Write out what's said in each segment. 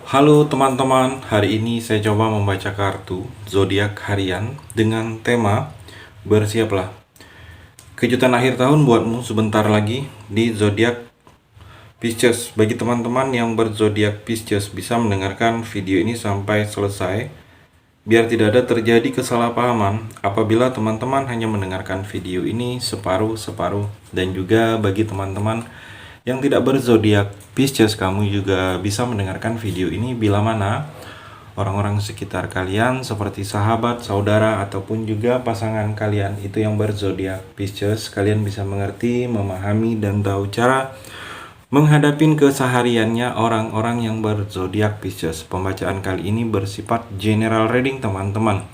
Halo teman-teman, hari ini saya coba membaca kartu zodiak harian dengan tema bersiaplah. Kejutan akhir tahun buatmu sebentar lagi di zodiak Pisces. Bagi teman-teman yang berzodiak Pisces bisa mendengarkan video ini sampai selesai biar tidak ada terjadi kesalahpahaman apabila teman-teman hanya mendengarkan video ini separuh-separuh. Dan juga bagi teman-teman yang tidak berzodiak Pisces, kamu juga bisa mendengarkan video ini bila mana orang-orang sekitar kalian seperti sahabat, saudara, ataupun juga pasangan kalian itu yang berzodiak Pisces. Kalian bisa mengerti, memahami, dan tahu cara menghadapin kesehariannya orang-orang yang berzodiak Pisces. Pembacaan kali ini bersifat general reading teman-teman.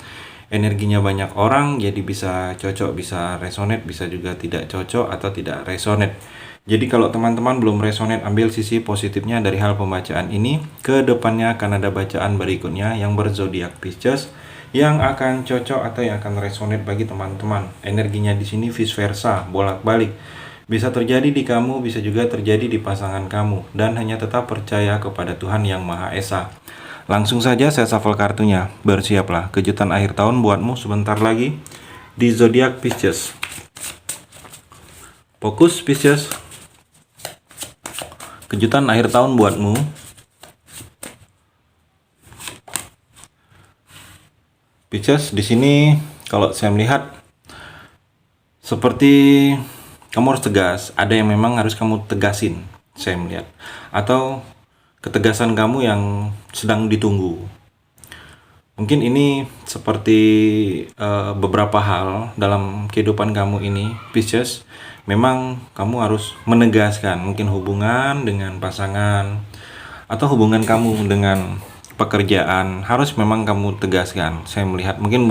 Energinya banyak orang, jadi bisa cocok, bisa resonate, bisa juga tidak cocok atau tidak resonate. Jadi kalau teman-teman belum resonate, ambil sisi positifnya dari hal pembacaan ini. Ke depannya akan ada bacaan berikutnya yang berzodiak Pisces yang akan cocok atau yang akan resonate bagi teman-teman. Energinya di sini vice versa, bolak-balik. Bisa terjadi di kamu, bisa juga terjadi di pasangan kamu, dan hanya tetap percaya kepada Tuhan Yang Maha Esa. Langsung saja saya shuffle kartunya. Bersiaplah, kejutan akhir tahun buatmu sebentar lagi di zodiak Pisces. Fokus Pisces. Kejutan akhir tahun buatmu. Pisces, di sini kalau saya melihat seperti kamu harus tegas. Ada yang memang harus kamu tegasin, saya melihat. Atau ketegasan kamu yang sedang ditunggu. Mungkin ini seperti beberapa hal dalam kehidupan kamu ini, Pisces. Memang kamu harus menegaskan mungkin hubungan dengan pasangan atau hubungan kamu dengan pekerjaan harus memang kamu tegaskan. Saya melihat mungkin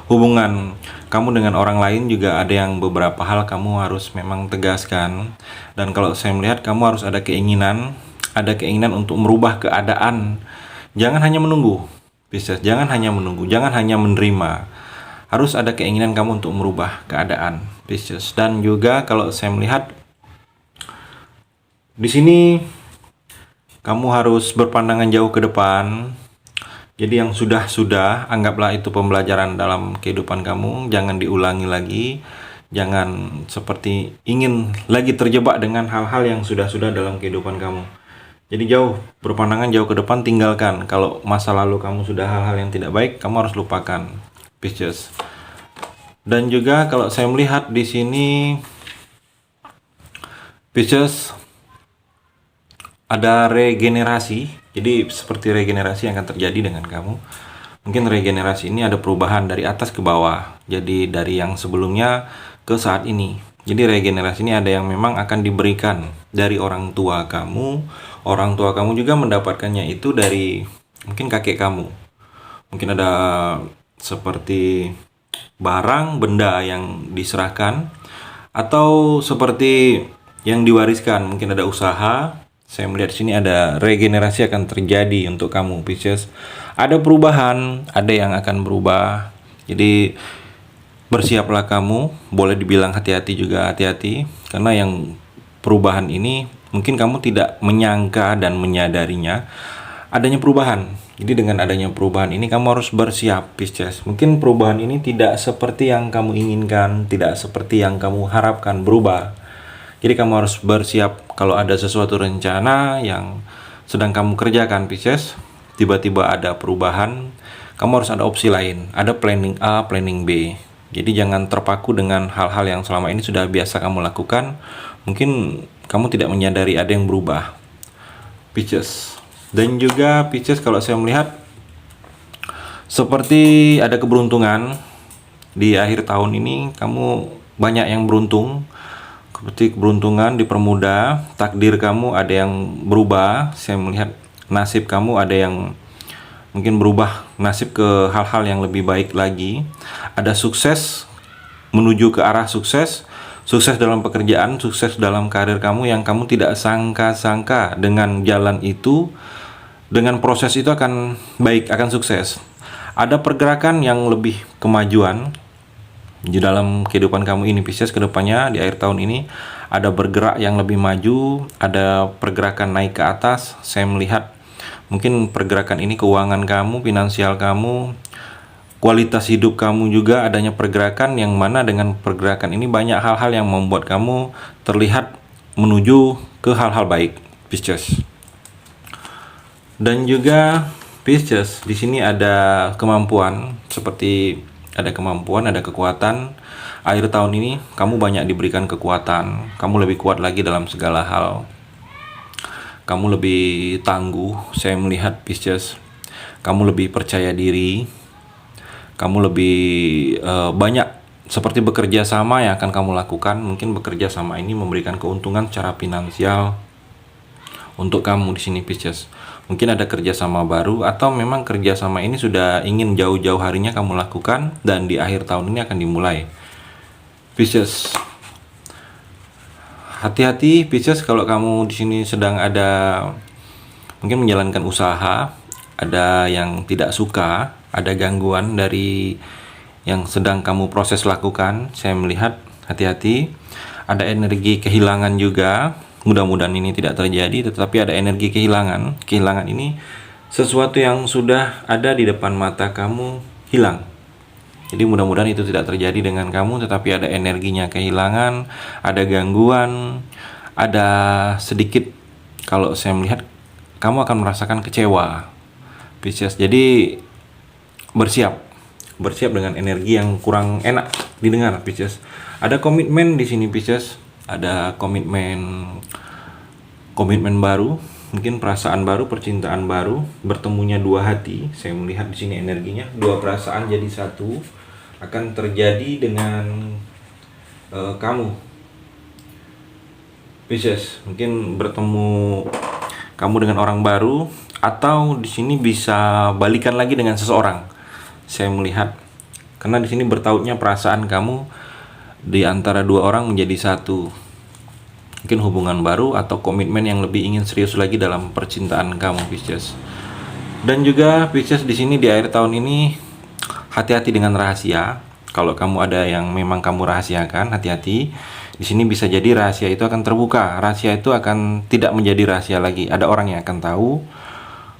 hubungan kamu dengan orang lain juga ada yang beberapa hal kamu harus memang tegaskan. Dan kalau saya melihat kamu harus ada keinginan untuk merubah keadaan. Jangan hanya menunggu, Pisces. Jangan hanya menunggu, jangan hanya menerima. Harus ada keinginan kamu untuk merubah keadaan, Pisces. Dan juga kalau saya melihat di sini kamu harus berpandangan jauh ke depan. Jadi yang sudah, anggaplah itu pembelajaran dalam kehidupan kamu. Jangan diulangi lagi. Jangan seperti ingin lagi terjebak dengan hal-hal yang sudah dalam kehidupan kamu. Jadi berpandangan jauh ke depan, tinggalkan. Kalau masa lalu kamu sudah hal-hal yang tidak baik, kamu harus lupakan, Pisces. Dan juga kalau saya melihat di sini, Pisces, ada regenerasi. Jadi seperti regenerasi yang akan terjadi dengan kamu. Mungkin regenerasi ini ada perubahan dari atas ke bawah. Jadi dari yang sebelumnya ke saat ini. Jadi regenerasi ini ada yang memang akan diberikan dari orang tua kamu. Orang tua kamu juga mendapatkannya itu dari mungkin kakek kamu. Mungkin ada seperti barang, benda yang diserahkan. Atau seperti yang diwariskan. Mungkin ada usaha. Saya melihat di sini ada regenerasi akan terjadi untuk kamu, Pisces. Ada perubahan, ada yang akan berubah. Jadi bersiaplah kamu. Boleh dibilang hati-hati juga, hati-hati. Karena yang perubahan ini mungkin kamu tidak menyangka dan menyadarinya adanya perubahan. Jadi dengan adanya perubahan ini kamu harus bersiap, Pisces. Mungkin perubahan ini tidak seperti yang kamu inginkan, tidak seperti yang kamu harapkan berubah. Jadi kamu harus bersiap kalau ada sesuatu rencana yang sedang kamu kerjakan, Pisces, tiba-tiba ada perubahan, kamu harus ada opsi lain, ada planning A, planning B. Jadi jangan terpaku dengan hal-hal yang selama ini sudah biasa kamu lakukan. Mungkin kamu tidak menyadari ada yang berubah, Pisces. Dan juga Pisces, kalau saya melihat seperti ada keberuntungan di akhir tahun ini, kamu banyak yang beruntung. Seperti keberuntungan dipermudah, takdir kamu ada yang berubah. Saya melihat nasib kamu ada yang mungkin berubah nasib ke hal-hal yang lebih baik lagi. Ada sukses menuju ke arah sukses. Sukses dalam pekerjaan, sukses dalam karir kamu yang kamu tidak sangka-sangka dengan jalan itu, dengan proses itu akan baik, akan sukses. Ada pergerakan yang lebih kemajuan di dalam kehidupan kamu ini, Pisces. Kedepannya di akhir tahun ini ada bergerak yang lebih maju, ada pergerakan naik ke atas. Saya melihat Mungkin pergerakan ini keuangan kamu, finansial kamu, kualitas hidup kamu juga adanya pergerakan, yang mana dengan pergerakan ini banyak hal-hal yang membuat kamu terlihat menuju ke hal-hal baik, Pisces. Dan juga Pisces, di sini ada kemampuan, seperti ada kemampuan, ada kekuatan. Akhir tahun ini kamu banyak diberikan kekuatan, kamu lebih kuat lagi dalam segala hal. Kamu lebih tangguh, saya melihat Pisces. Kamu lebih percaya diri, kamu lebih banyak seperti bekerja sama yang akan kamu lakukan. Mungkin bekerja sama ini memberikan keuntungan secara finansial untuk kamu di sini, Pisces. Mungkin ada kerjasama baru, atau memang kerjasama ini sudah ingin jauh-jauh harinya kamu lakukan dan di akhir tahun ini akan dimulai, Pisces. Hati-hati, Pisces, kalau kamu di sini sedang ada mungkin menjalankan usaha, ada yang tidak suka, ada gangguan dari yang sedang kamu proses lakukan. Saya melihat hati-hati, ada energi kehilangan juga. Mudah-mudahan ini tidak terjadi, tetapi ada energi kehilangan. Kehilangan ini sesuatu yang sudah ada di depan mata kamu hilang. Jadi mudah-mudahan itu tidak terjadi dengan kamu, tetapi ada energinya kehilangan, ada gangguan, ada sedikit, kalau saya melihat kamu akan merasakan kecewa, Pisces. Jadi bersiap dengan energi yang kurang enak didengar, Pisces. Ada komitmen di sini, Pisces. Ada komitmen baru, mungkin perasaan baru, percintaan baru, bertemunya dua hati. Saya melihat di sini energinya dua perasaan jadi satu akan terjadi dengan kamu, Pisces. Mungkin bertemu kamu dengan orang baru, atau di sini bisa balikan lagi dengan seseorang. Saya melihat karena di sini bertautnya perasaan kamu di antara dua orang menjadi satu. Mungkin hubungan baru atau komitmen yang lebih ingin serius lagi dalam percintaan kamu, Pisces. Dan juga Pisces, di sini di akhir tahun ini hati-hati dengan rahasia. Kalau kamu ada yang memang kamu rahasiakan, hati-hati. Di sini bisa jadi rahasia itu akan terbuka. Rahasia itu akan tidak menjadi rahasia lagi. Ada orang yang akan tahu,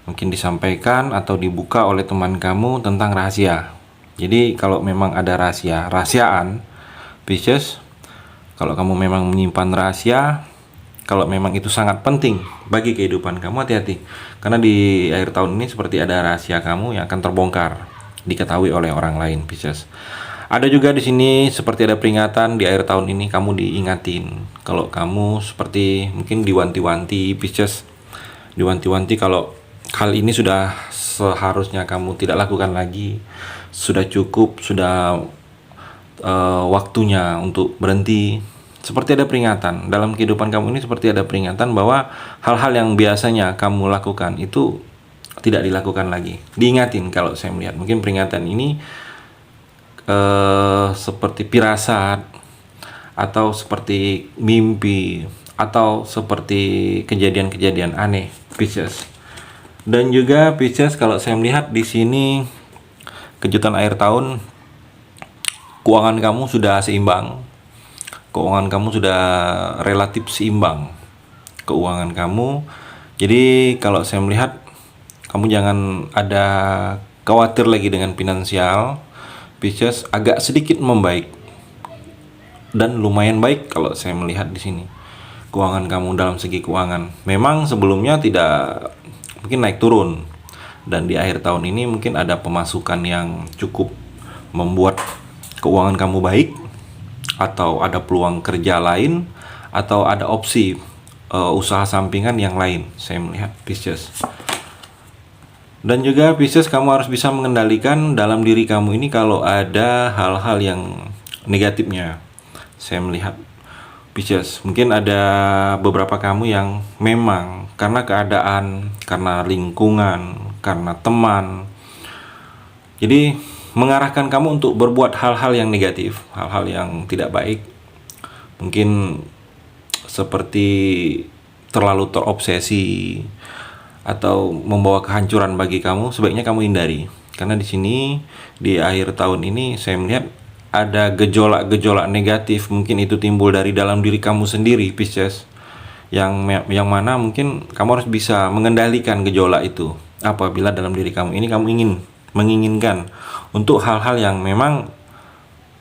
mungkin disampaikan atau dibuka oleh teman kamu tentang rahasia. Jadi kalau memang ada rahasiaan, Pisces, kalau kamu memang menyimpan rahasia, kalau memang itu sangat penting bagi kehidupan kamu, hati-hati. Karena di akhir tahun ini seperti ada rahasia kamu yang akan terbongkar, diketahui oleh orang lain, Pisces. Ada juga di sini seperti ada peringatan di akhir tahun ini kamu diingatin. Kalau kamu seperti mungkin diwanti-wanti, Pisces. Diwanti-wanti kalau hal ini sudah seharusnya kamu tidak lakukan lagi. Sudah cukup, sudah waktunya untuk berhenti. Seperti ada peringatan dalam kehidupan kamu ini, seperti ada peringatan bahwa hal-hal yang biasanya kamu lakukan itu tidak dilakukan lagi. Diingatin kalau saya melihat. Mungkin peringatan ini seperti firasat, atau seperti mimpi, atau seperti kejadian-kejadian aneh, Pisces. Dan juga Pisces, kalau saya melihat di sini kejutan akhir tahun, keuangan kamu sudah seimbang. Keuangan kamu sudah relatif seimbang. Keuangan kamu. Jadi kalau saya melihat, kamu jangan ada khawatir lagi dengan finansial, Pisces. Agak sedikit membaik dan lumayan baik kalau saya melihat di sini. Keuangan kamu dalam segi keuangan memang sebelumnya tidak, mungkin naik turun, dan di akhir tahun ini mungkin ada pemasukan yang cukup membuat keuangan kamu baik, atau ada peluang kerja lain, atau ada opsi usaha sampingan yang lain, saya melihat, Pisces. Dan juga Pisces, kamu harus bisa mengendalikan dalam diri kamu ini kalau ada hal-hal yang negatifnya, saya melihat, Pisces. Mungkin ada beberapa kamu yang memang karena keadaan, karena lingkungan, karena teman, jadi mengarahkan kamu untuk berbuat hal-hal yang negatif, hal-hal yang tidak baik. Mungkin seperti terlalu terobsesi atau membawa kehancuran bagi kamu, sebaiknya kamu hindari. Karena di sini di akhir tahun ini saya melihat ada gejolak-gejolak negatif, mungkin itu timbul dari dalam diri kamu sendiri, Pisces. yang mana mungkin kamu harus bisa mengendalikan gejolak itu. Apabila dalam diri kamu ini kamu menginginkan untuk hal-hal yang memang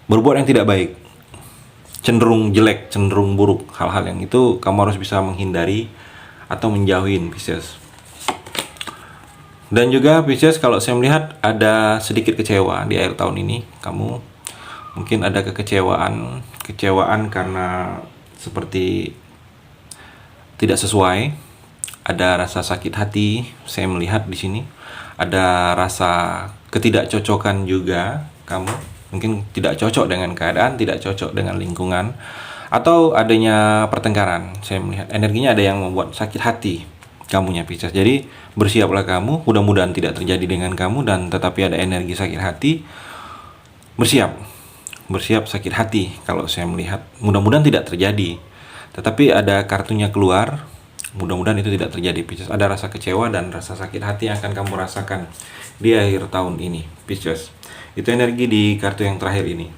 berbuat yang tidak baik, cenderung jelek, cenderung buruk, hal-hal yang itu kamu harus bisa menghindari atau menjauhin, Pisces. Dan juga Pisces, kalau saya melihat ada sedikit kecewa di akhir tahun ini. Kamu mungkin ada kekecewaan karena seperti tidak sesuai. Ada rasa sakit hati, saya melihat di sini. Ada rasa ketidakcocokan juga. Kamu mungkin tidak cocok dengan keadaan, tidak cocok dengan lingkungan, atau adanya pertengkaran. Saya melihat energinya ada yang membuat sakit hati kamunya, Pisces. Jadi bersiaplah kamu, mudah-mudahan tidak terjadi dengan kamu, dan tetapi ada energi sakit hati. Bersiap sakit hati kalau saya melihat. Mudah-mudahan tidak terjadi, tetapi ada kartunya keluar. Mudah-mudahan itu tidak terjadi, Pisces. Ada rasa kecewa dan rasa sakit hati yang akan kamu rasakan di akhir tahun ini, Pisces. Itu energi di kartu yang terakhir ini.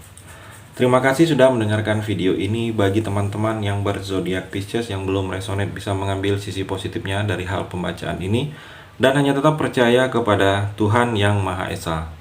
Terima kasih sudah mendengarkan video ini. Bagi teman-teman yang berzodiak Pisces yang belum resonate, bisa mengambil sisi positifnya dari hal pembacaan ini dan hanya tetap percaya kepada Tuhan Yang Maha Esa.